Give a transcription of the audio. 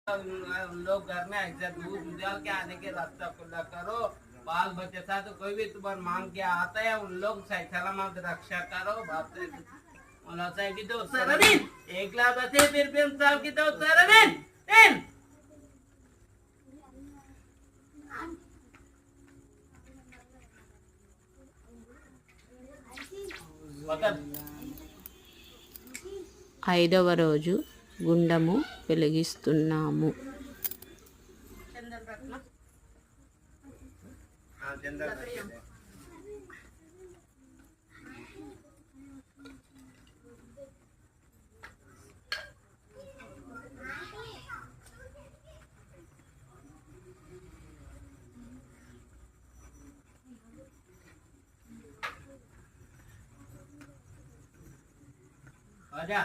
उन लोग घर में ऐसा दूध उजाल के आने के रास्ता खुला करो। बाल बच्चे था तो कोई भी तुम्हारे मांग के आता है उन लोग सही सलामत रक्षा करो। बाप से की तो सरदीन एक लाख बचे फिर साहब की तो सरदीन तीन ఐదవ రోజు గుండము వెలిగిస్తున్నాము. आजा